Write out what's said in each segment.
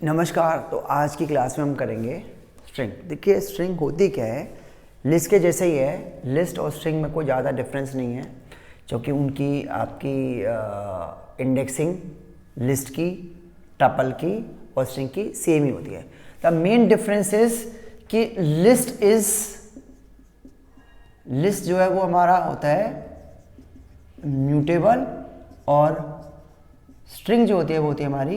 नमस्कार। तो आज की क्लास में हम करेंगे स्ट्रिंग। देखिए स्ट्रिंग होती क्या है, लिस्ट के जैसे ही है। लिस्ट और स्ट्रिंग में कोई ज़्यादा डिफरेंस नहीं है, क्योंकि उनकी आपकी इंडेक्सिंग लिस्ट की, टपल की और स्ट्रिंग की सेम ही होती है। द मेन डिफरेंस इज कि लिस्ट जो है वो हमारा होता है म्यूटेबल और स्ट्रिंग जो होती है वो होती है हमारी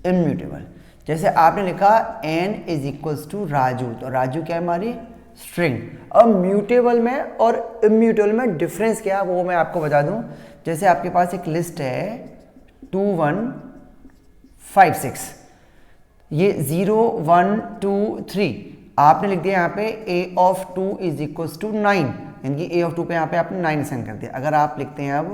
इम्यूटेबल। जैसे आपने लिखा n is equals to Raju, तो राजू क्या है हमारी स्ट्रिंग। अब म्यूटेबल में और इम्यूटेबल में डिफरेंस क्या है वो मैं आपको बता दूं। जैसे आपके पास एक लिस्ट है 2156, ये 0 1 2 3 आपने लिख दिया यहाँ पे a of 2 is equals to 9, यानी कि a ऑफ 2 पे यहाँ पे आपने 9 असाइन कर दिया। अगर आप लिखते हैं अब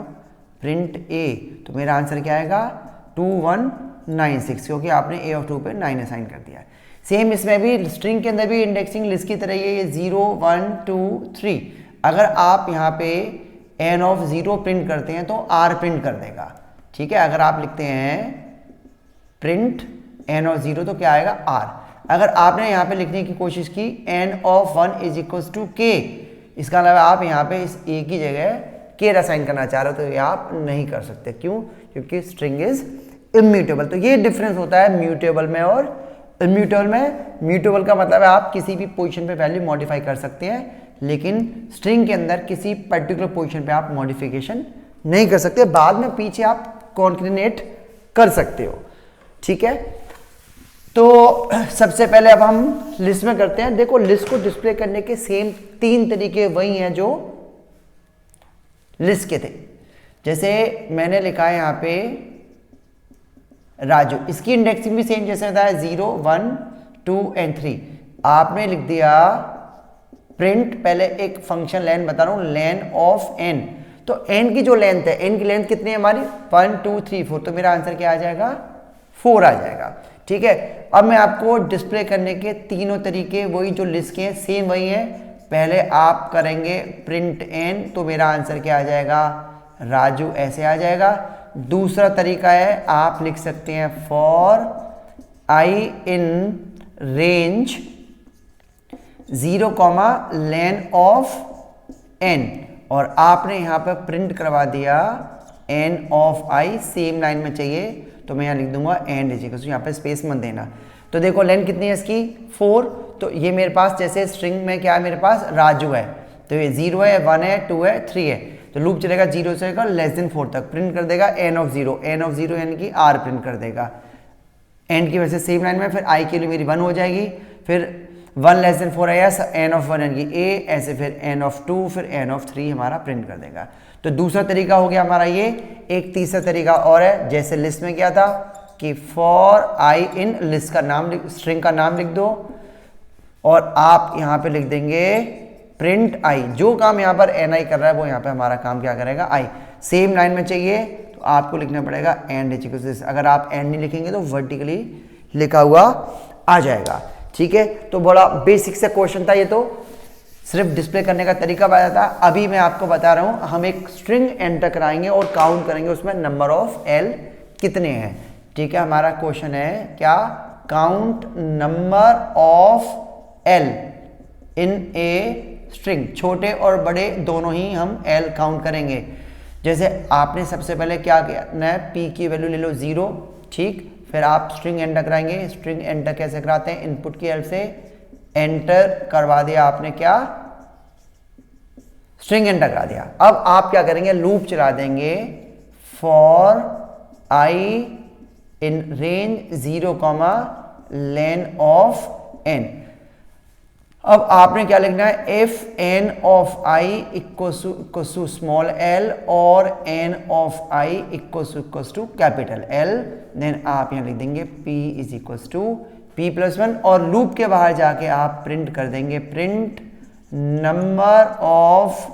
प्रिंट a, तो मेरा आंसर क्या आएगा 2196, क्योंकि आपने a ऑफ 2 पे 9 असाइन कर दिया। सेम इसमें भी स्ट्रिंग के अंदर भी इंडेक्सिंग लिस्ट की तरह ये 0 1 2 3। अगर आप यहाँ पे n ऑफ 0 प्रिंट करते हैं तो r प्रिंट कर देगा, ठीक है। अगर आप लिखते हैं प्रिंट n ऑफ 0 तो क्या आएगा r। अगर आपने यहाँ पे लिखने की कोशिश की n of 1 is equals to k, इसका मतलब आप यहाँ पे इस a की जगह k असाइन करना चाह रहे हो, तो ये आप नहीं कर सकते। क्यों? क्योंकि स्ट्रिंग इज इम्यूटेबल। तो ये डिफरेंस होता है म्यूटेबल में और इम्यूटेबल में। म्यूटेबल का मतलब है आप किसी भी पोजीशन पे वैल्यू मॉडिफाई कर सकते हैं, लेकिन स्ट्रिंग के अंदर किसी पर्टिकुलर पोजीशन पे आप मॉडिफिकेशन नहीं कर सकते। बाद में पीछे आप कॉन्केटेनेट कर सकते हो, ठीक है। तो सबसे पहले अब हम लिस्ट में करते हैं। देखो लिस्ट को डिस्प्ले करने के सेम 3 तरीके वही हैं जो लिस्ट के थे। जैसे मैंने लिखा है यहाँ पे राजू, इसकी इंडेक्सिंग भी सेम जैसे बताया 0 1 2 एंड 3। आपने लिख दिया प्रिंट, पहले एक फंक्शन लेन बता रहा हूं, लेन ऑफ n। तो n की जो लेंथ है, n की लेंथ कितनी है हमारी 1 2 3 4, तो मेरा आंसर क्या आ जाएगा 4 आ जाएगा, ठीक है। अब मैं आपको डिस्प्ले करने के तीनों तरीके वही जो लिस्ट के हैं सेम वही हैं। पहले आप करेंगे प्रिंट n, तो मेरा आंसर क्या आ जाएगा राजू, ऐसे आ जाएगा। दूसरा तरीका है आप लिख सकते हैं for i in range 0 len of n, और आपने यहां पर प्रिंट करवा दिया n of i, same line में चाहिए तो मैं यहां लिख दूंगा एंड इजिकल, यहां पे स्पेस मत देना। तो देखो लेन कितनी है इसकी 4, तो ये मेरे पास जैसे स्ट्रिंग में क्या है मेरे पास राजू है, तो ये 0 है 1 है 2 है 3 है, तो लूप चलेगा 0 से लेकर लेस देन 4 तक। प्रिंट कर देगा n ऑफ 0, n ऑफ 0 यानी कि r प्रिंट कर देगा एंड की वजह से सेम लाइन में। फिर i के लिए मेरी 1 हो जाएगी, फिर 1 लेस देन 4 आया n ऑफ 1 यानी कि a, ऐसे फिर n ऑफ 2, फिर n ऑफ 3 हमारा प्रिंट कर देगा। तो दूसरा तरीका हो गया हमारा ये। एक तीसरा तरीका और है, जैसे लिस्ट में क्या था कि फॉर i इन लिस्ट का नाम, स्ट्रिंग का नाम लिख दो और आप यहाँ पे लिख देंगे प्रिंट i। जो काम यहाँ पर ni कर रहा है वो यहाँ पे हमारा काम क्या करेगा i। सेम लाइन में चाहिए तो आपको लिखना पड़ेगा n is equal to this. अगर आप एंड नहीं लिखेंगे तो वर्टिकली लिखा हुआ आ जाएगा, ठीक है। तो बड़ा बेसिक से क्वेश्चन था ये, तो सिर्फ डिस्प्ले करने का तरीका बताया था। अभी मैं आपको बता रहा हूं, हम एक स्ट्रिंग एंटर कराएंगे और काउंट करेंगे उसमें नंबर ऑफ l कितने हैं, ठीक है। हमारा क्वेश्चन है क्या, count number of l in a string. छोटे और बड़े दोनों ही हम l काउंट करेंगे। जैसे आपने सबसे पहले क्या करना है, p की वैल्यू ले लो 0, ठीक। फिर आप स्ट्रिंग एंटर कराएंगे। स्ट्रिंग एंटर कैसे कराते हैं, इनपुट की हेल्प से एंटर करवा दिया आपने, क्या स्ट्रिंग एंटर करा दिया। अब आप क्या करेंगे, लूप चला देंगे for i in range 0 len of n। अब आपने क्या लिखना है, if n of i equals to small l और n of i equals to capital L, then आप यहां लिख देंगे p is equals to p+1 और लूप के बाहर जाके आप प्रिंट कर देंगे print number of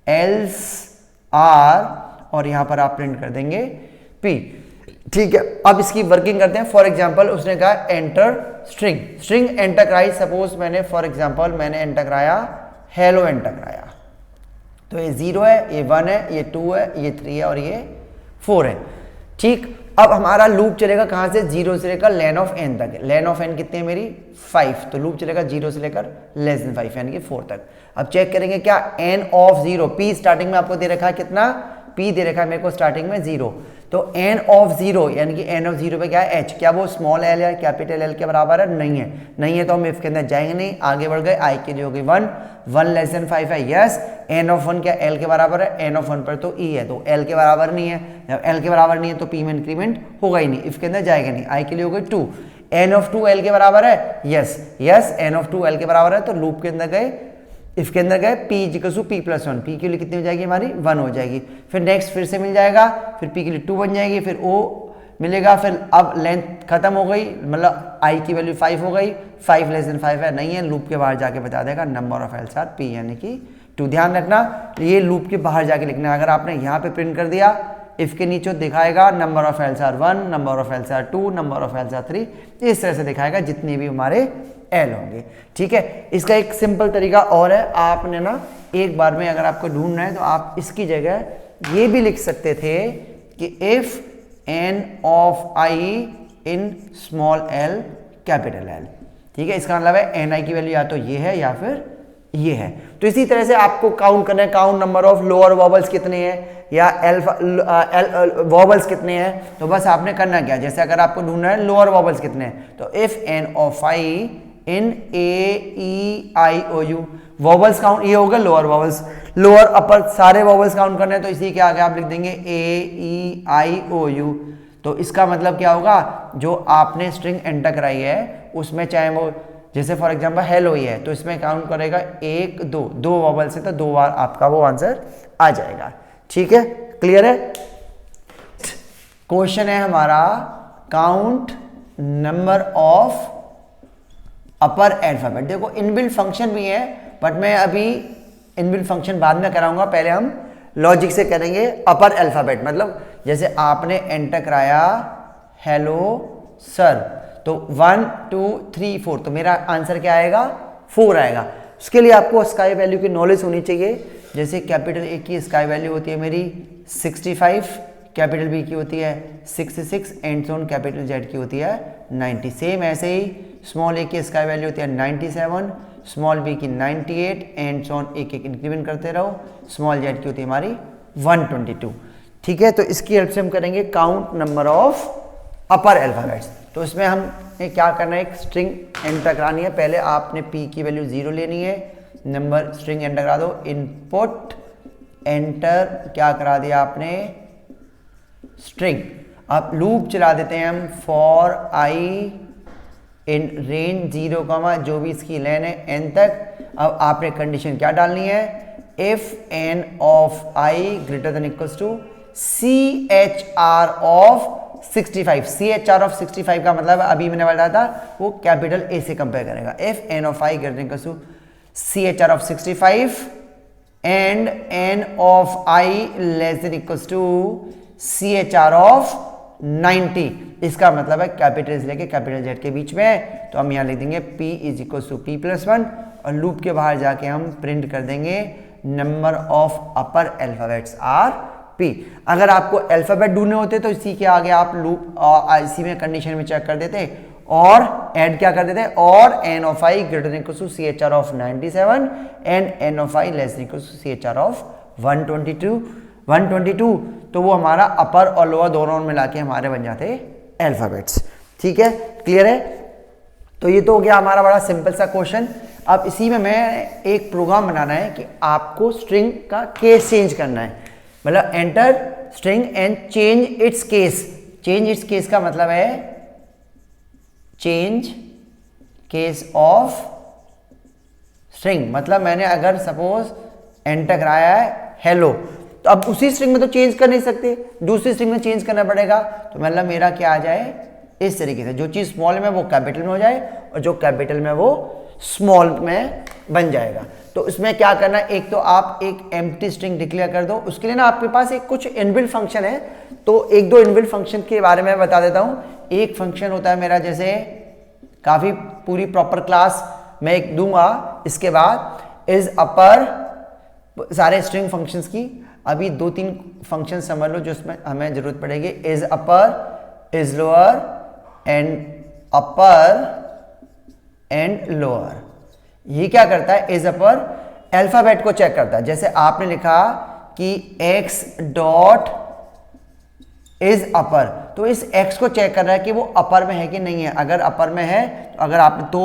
else r, और यहां पर आप प्रिंट कर देंगे p, ठीक है। अब इसकी वर्किंग करते हैं। फॉर एग्जांपल उसने कहा एंटर स्ट्रिंग, स्ट्रिंग एंटर कराई। सपोज मैंने फॉर एग्जांपल मैंने एंटर कराया हेलो एंटर कराया, तो ये 0 है, ये 1 है, ये 2 है, ये 3 है और ये 4 है, ठीक। अब हमारा लूप चलेगा कहाँ से, 0 से लेकर लेन ऑफ n तक। लेन ऑफ n कितनी है मेरी 5, तो लूप चलेगा 0 से लेकर लेस देन 5 यानी कि 4 तक। अब चेक करेंगे क्या n ऑफ 0, p स्टार्टिंग में आपको दे रखा है कितना, p दे रखा है मेरे को स्टार्टिंग में 0, तो n ऑफ 0 यानी कि n ऑफ 0 पे क्या है h, क्या वो स्मॉल l या कैपिटल L के बराबर है, नहीं है, नहीं है तो हम इफ के अंदर जाएंगे नहीं, आगे बढ़ गए, i के लिए हो गई 1, 1 लेस देन 5 है, यस, n ऑफ 1 क्या l के बराबर है, n ऑफ 1 पर तो e है, तो l के बराबर नहीं है, जब l के बराबर नहीं है तो p में इंक्रीमेंट होगा ही नहीं, इफ के अंदर जाएगा नहीं, i के लिए हो गई 2, n ऑफ 2 l के बराबर है, yes yes, n of 2 l के बराबर है, तो लूप के अंदर गए, इफ के अंदर गए p equal to p plus 1, p के लिए कितनी हो जाएगी हमारी 1 हो जाएगी, फिर नेक्स्ट फिर से मिल जाएगा, फिर p के लिए 2 बन जाएगी, फिर o मिलेगा, फिर अब लेंथ खत्म हो गई, मतलब i की वैल्यू 5 हो गई, 5 लेस देन 5 है, नहीं है, लूप के बाहर जाके बता देगा number of Ls are p यानी कि 2। ध्यान रखना ये लूप के बाहर जाके लिखना है, अगर आपने यहाँ पे प्रिंट कर दिया इफ के नीचे दिखाएगा number of Ls are 1, number of Ls are 2, number of Ls are 3, इस तरह से दिखाएगा जितने भी हमारे एल होंगे, ठीक है। इसका एक सिंपल तरीका और है, आपने ना एक बार में अगर आपको ढूंढना है तो आप इसकी जगह ये भी लिख सकते थे कि if n of i in small l capital L, ठीक है, इसका मतलब है ni की वैल्यू या तो ये है या फिर ये है। तो इसी तरह से आपको काउंट करना है, count number of lower vowels कितने हैं या वॉवल्स कितने हैं, तो बस आपने करना क्या, जैसे अगर आपको ढूंढना है लोअर वॉवल्स कितने हैं, तो if n of i in a e i o u, vowels count ये होगा लोअर वॉवल्स, लोअर अपर सारे वॉवल्स काउंट करने हैं, तो इसी के आगे आप लिख देंगे a e i o u, तो इसका मतलब क्या होगा, जो आपने स्ट्रिंग एंटर कराई है उसमें चाहे वो जैसे फॉर एग्जांपल हेलो ही है, तो इसमें काउंट करेगा 1 2, 2 वॉवल्स है तो 2 बार आपका वो आंसर आ जाएगा, ठीक है, क्लियर है। क्वेश्चन है हमारा count number of upper alphabet. देखो इनबिल्ट फंक्शन भी है बट मैं अभी इनबिल्ट फंक्शन बाद में कराऊंगा, पहले हम लॉजिक से करेंगे अपर अल्फाबेट, मतलब जैसे आपने एंटर कराया हेलो सर, तो 1 2 3 4, तो मेरा आंसर क्या आएगा 4 आएगा। उसके लिए आपको स्काई वैल्यू की नॉलेज होनी चाहिए, जैसे कैपिटल ए की स्काई वैल्यू होती है मेरी 65, कैपिटल बी की होती है 66 एंड सोन कैपिटल जेड की होती है 90। सेम ऐसे ही स्मॉल ए की स्काई वैल्यू होती है 97, स्मॉल बी की 98 एंड सोन एक एक इंक्रीमेंट करते रहो, स्मॉल जेड की होती है हमारी 122। ठीक है, तो इसकी हेल्प से हम करेंगे count number of upper alphabets. तो इसमें हम क्या करना है, एक स्ट्रिंग एंटर करानी है। पहले आपने p की वैल्यू 0 लेनी है, नंबर स्ट्रिंग एंटर करा दो, इनपुट एंटर क्या करा दिया आपने स्ट्रिंग। अब लूप चला देते हैं हम फॉर i इन रेंज 0, जो भी इसकी लेन है n तक। अब आपने कंडीशन क्या डालनी है, if n of i greater than equals to CHR of 65। CHR of 65 का मतलब अभी मैंने बताया था वो कैपिटल A से कंपेयर करेगा। If n of i greater than equals to CHR of 65 and n of i less than equals to CHR of 90, इसका मतलब है कैपिटल से लेके कैपिटल जेड के बीच में है। तो हम यहाँ लिख देंगे p is equals to p+1 और लूप के बाहर जाके हम प्रिंट कर देंगे number of upper alphabets are p। अगर आपको अल्फाबेट ढूंढने होते तो इसी के आगे आप लूप इसी में कंडीशन में चेक कर देते और ऐड क्या कर देते, और n of i greater than equals to CHR of 97 and n of i less than equals to CHR of 122, तो वो हमारा अपर और लोअर दोनों मिला के हमारे बन जाते अल्फाबेट्स। ठीक है, क्लियर है। तो ये तो हो गया हमारा बड़ा सिंपल सा क्वेश्चन। अब इसी में मैं एक प्रोग्राम बनाना है कि आपको स्ट्रिंग का केस चेंज करना है, मतलब enter string and change it's case. Change it's case का मतलब है चेंज केस ऑफ स्ट्रिंग। मतलब मैंने अगर सपोज एंटर कराया है हेलो, तो अब उसी स्ट्रिंग में तो चेंज कर नहीं सकते, दूसरी स्ट्रिंग में चेंज करना पड़ेगा। तो मतलब मेरा क्या आ जाए, इस तरीके से जो चीज स्मॉल में वो कैपिटल में हो जाए और जो कैपिटल में वो स्मॉल में बन जाएगा। तो इसमें क्या करना है, एक तो आप एक एम्प्टी स्ट्रिंग डिक्लेयर कर दो। उसके लिए ना आपके पास एक कुछ इनबिल्ट फंक्शन है, तो एक दो इनबिल्ट फंक्शन के बारे में बता देता हूं। एक फंक्शन होता है मेरा, जैसे काफी पूरी प्रॉपर क्लास मैं एक दूंगा इसके बाद, इज अपर सारे स्ट्रिंग फंक्शंस की। अभी 2-3 फंक्शन समझ लो जो इसमें हमें जरूरत पड़ेगी। Is upper is lower and upper and lower. ये क्या करता है, इज अपर अल्फाबेट को चेक करता है। जैसे आपने लिखा कि x डॉट इज अपर, तो इस x को चेक कर रहा है कि वो अपर में है कि नहीं है। अगर अपर में है तो अगर आप तो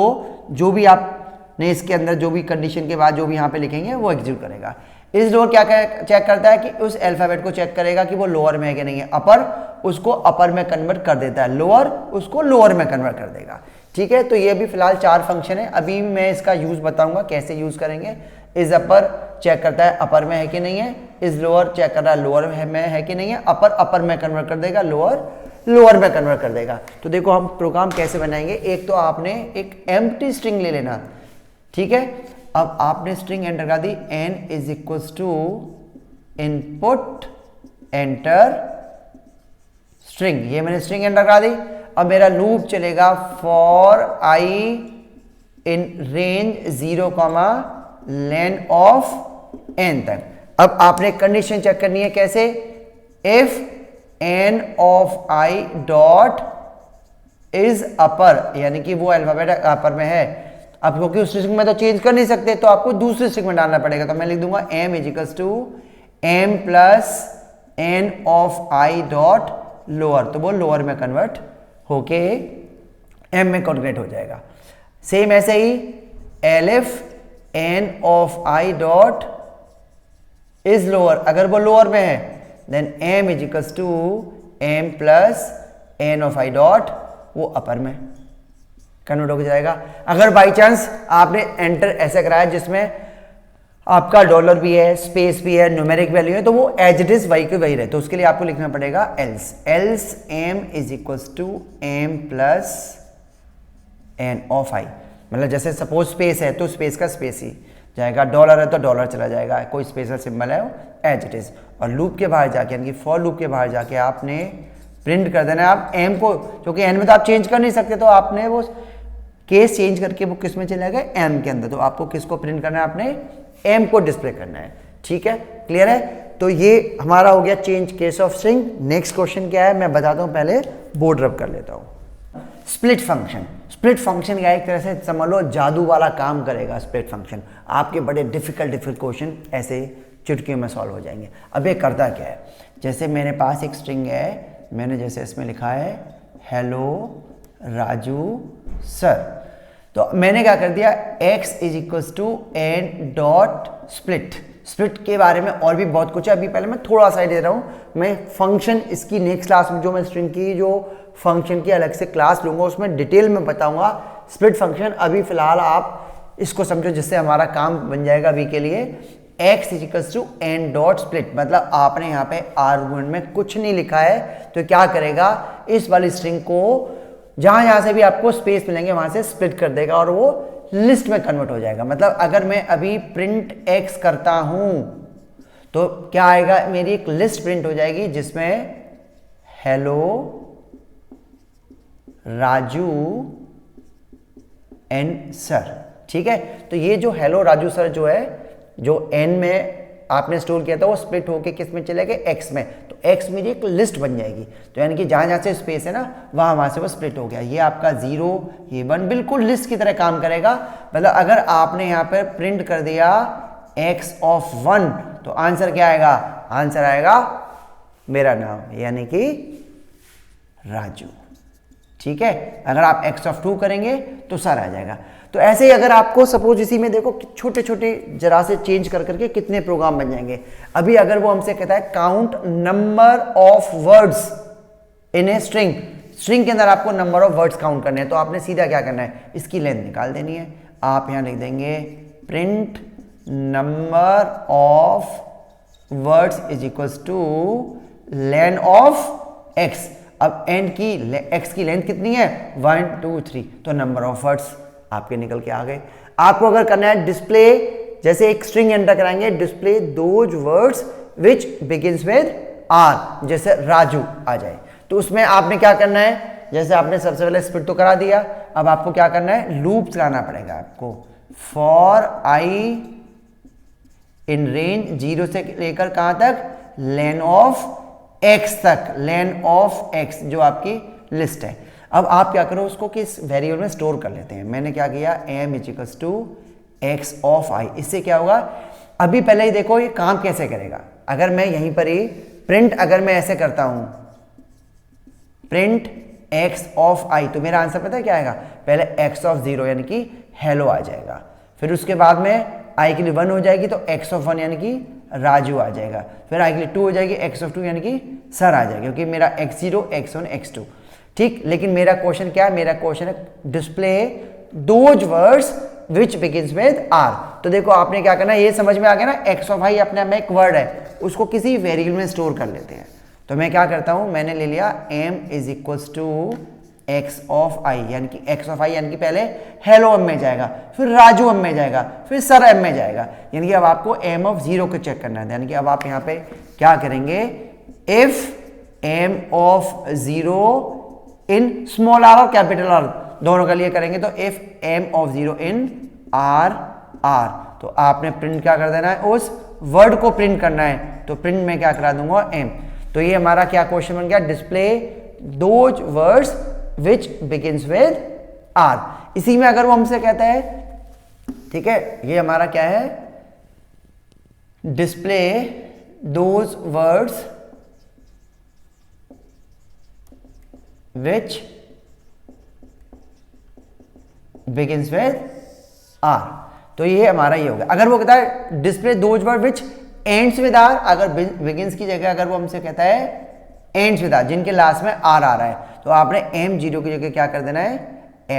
जो भी आपने इसके अंदर जो भी कंडीशन के बाद जो भी यहाँ पे लिखेंगे वो एग्जीक्यूट करेगा। इस लोअर क्या चेक करता है कि उस अल्फाबेट को चेक करेगा कि वो लोअर में है कि नहीं है। अपर उसको अपर में कन्वर्ट कर देता है, लोअर उसको लोअर में कन्वर्ट कर देगा। ठीक है, तो ये भी फिलहाल 4 फंक्शन है। अभी मैं इसका यूज बताऊंगा कैसे यूज करेंगे। इज अपर चेक करता है अपर में है कि नहीं है, इज लोअर चेक कर रहा है लोअर में है कि नहीं है, अपर अपर में कन्वर्ट कर देगा, लोअर लोअर में कन्वर्ट कर देगा। तो देखो हम प्रोग्राम कैसे बनाएंगे। एक तो आपने एक एम्प्टी स्ट्रिंग ले लेना, ठीक है। अब आपने स्ट्रिंग एंटर कर दी, n is equals to input enter string, ये मैंने स्ट्रिंग एंटर कर दी। अब मेरा लूप चलेगा for i in range 0, len of n तक। अब आपने कंडीशन चेक करनी है, कैसे, if n of i dot is upper, यानी कि वो अल्फाबेट अपर में है। अब क्योंकि उस स्ट्रिंग में तो चेंज कर नहीं सकते तो आपको दूसरे स्ट्रिंग में डालना पड़ेगा। तो मैं लिख दूंगा m is equals to m plus n of i dot lower, तो वो लोअर में कन्वर्ट होके m में कन्वर्ट हो जाएगा। सेम ऐसे ही elif n of i dot is lower, अगर वो लोअर में है then m is equals to m plus n of i dot वो अपर में कन्वर्ट हो जाएगा। अगर बाई चांस आपने एंटर ऐसे कराया जिसमें आपका डॉलर भी है, स्पेस भी है, न्यूमेरिक वैल्यू है, तो वो एज इट इज वही के वही रहे। तो उसके लिए आपको लिखना पड़ेगा else m is equals to m plus n of i। मतलब जैसे सपोज स्पेस है तो स्पेस का स्पेस ही जाएगा, डॉलर है तो डॉलर चला जाएगा, कोई स्पेशल सिंबल है वो एज इट इज। और लूप के बाहर जाके यानी कि फॉर लूप के बाहर जाके आपने प्रिंट कर देना है आप m को, क्योंकि n में तो आप चेंज कर नहीं सकते, तो आपने वो केस चेंज करके वो किस में चलेगा, m के अंदर। तो आपको किसको प्रिंट करना है, आपने m को डिस्प्ले करना है। ठीक है, क्लियर है। तो ये हमारा हो गया change case of string. Next question क्या है मैं बताता हूं, पहले बोर्ड रब कर लेता हूं। स्प्लिट फंक्शन, स्प्लिट फंक्शन का एक तरह से समझ लो जादू वाला काम करेगा स्प्लिट फंक्शन। आपके बड़े डिफिकल्ट क्वेश्चन ऐसे चुटकियों में सॉल्व हो जाएंगे। अब ये करता क्या है, जैसे मेरे पास एक स्ट्रिंग है, मैंने जैसे इसमें लिखा है हेलो राजू सर, तो मैंने क्या कर दिया, x is equals to n dot split. Split के बारे में और भी बहुत कुछ है, अभी पहले मैं थोड़ा सा ही दे रहा हूं। मैं फंक्शन इसकी नेक्स्ट क्लास में जो मैं स्ट्रिंग की जो फंक्शन की अलग से क्लास लूंगा उसमें डिटेल में बताऊंगा स्प्लिट फंक्शन। अभी फिलहाल आप इसको समझो जिससे हमारा काम बन जाएगा अभी के लिए। x is equals to n dot split, मतलब आपने यहाँ पे आर्गुमेंट में कुछ नहीं लिखा है, तो क्या करेगा, इस वाली स्ट्रिंग को जहां से भी आपको स्पेस मिलेंगे वहां से स्प्लिट कर देगा और वो लिस्ट में कन्वर्ट हो जाएगा। मतलब अगर मैं अभी प्रिंट x करता हूं तो क्या आएगा, मेरी एक लिस्ट प्रिंट हो जाएगी जिसमें हेलो राजू एंड सर। ठीक है, तो ये जो हेलो राजू सर जो है, जो n में आपने स्टोर किया था वो स्प्लिट होके किस में चले गए, x में। तो x मेरी एक लिस्ट बन जाएगी, तो यानी कि जहां से स्पेस है ना वहां से वो स्प्लिट हो गया। ये आपका 0 ये 1 बिल्कुल लिस्ट की तरह काम करेगा। मतलब अगर आपने यहाँ पर प्रिंट कर दिया x ऑफ 1 तो आंसर क्या आएगा, आंसर आएगा मेरा नाम यानी कि राजू। ठीक है, अगर आप x ऑफ 2 करेंगे तो सर आ जाएगा। तो ऐसे ही अगर आपको सपोज इसी में देखो छोटे छोटे जरा से चेंज कर करके कितने प्रोग्राम बन जाएंगे। अभी अगर वो हमसे कहता है count number of words in a string, string के अंदर आपको नंबर ऑफ वर्ड्स काउंट करने हैं, तो आपने सीधा क्या करना है, इसकी लेंथ निकाल देनी है। आप यहां लिख देंगे print number of words is equals two lane of x। अब एंड की x की लेंथ कितनी है, 1 2 3, तो नंबर ऑफ वर्ड्स आपके निकल के आ गए। आपको अगर करना है डिस्प्ले, जैसे एक स्ट्रिंग एंटर कराएंगे, display those words which begins with R, जैसे राजू आ जाए, तो उसमें आपने क्या करना है, जैसे आपने सबसे पहले स्प्लिट तो करा दिया, अब आपको क्या करना है, लूप चलाना पड़ेगा आपको। फॉर आई इन रेंज 0 से लेकर कहां तक, लेन ऑफ x तक, लेन ऑफ x जो आपकी लिस्ट है। अब आप क्या करो, उसको किस वेरिएबल में स्टोर कर लेते हैं। मैंने क्या किया, m equals to X of I. इससे क्या होगा, अभी पहले ही देखो ये काम कैसे करेगा। अगर मैं यहीं पर ही प्रिंट, अगर मैं ऐसे करता हूं प्रिंट x ऑफ i, तो मेरा आंसर पता है क्या आएगा, पहले x ऑफ 0 यानी कि हेलो आ जाएगा, फिर उसके बाद में i के लिए 1 हो जाएगी तो x ऑफ 1 यानी कि राजू आ जाएगा, फिर i के लिए 2 हो जाएगी, x ऑफ 2 यानी कि सर आ जाएगा, क्योंकि मेरा x0 x1 x2। ठीक, लेकिन मेरा क्वेश्चन क्या है, मेरा क्वेश्चन है display those words which begins with r। तो देखो आपने क्या करना है, ये समझ में आ गया ना, x ऑफ i अपने आप में एक वर्ड है, उसको किसी वेरिएबल में स्टोर कर लेते हैं। तो मैं क्या करता हूं, मैंने ले लिया m is equals to X of I, यानी कि एक्स ऑफ आई यानी कि पहले हेलो m में जाएगा, फिर राजू m में जाएगा, फिर सर m में जाएगा, यानी कि अब आपको m ऑफ 0 को चेक करना है। यानी कि अब आप यहाँ पे क्या करेंगे, if m of 0 in small r और कैपिटल R दोनों का लिए करेंगे, तो if m of 0 in r r, तो आपने प्रिंट क्या कर देना है, उस वर्ड को प्रिंट करना है, तो प्रिंट में क्या करा दूंगा m। तो ये हमारा क्या क्वेश्चन बन गया, display those words which begins with r। इसी में अगर वो हमसे कहता है, ठीक है, ये हमारा क्या है, display those words which begins with r, तो ये हमारा ये होगा। अगर वो कहता है display those word which ends with r, अगर बिगिंस की जगह अगर वो हमसे कहता है एंड्स विद r, जिनके लास्ट में r आ रहा है, तो आपने m0 की जगह क्या कर देना है,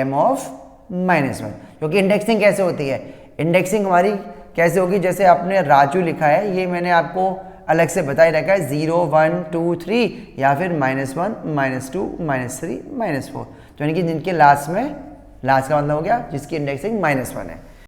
m ऑफ -1। क्योंकि इंडेक्सिंग कैसे होती है, इंडेक्सिंग हमारी कैसे होगी, जैसे आपने राजू लिखा है, ये मैंने आपको अलग से बता ही रखा है, 0 1 2 3 या फिर -1 -2 -3 -4, तो यानी कि जिनके लास्ट में, लास्ट का मतलब हो गया जिसकी इंडेक्सिंग -1 है।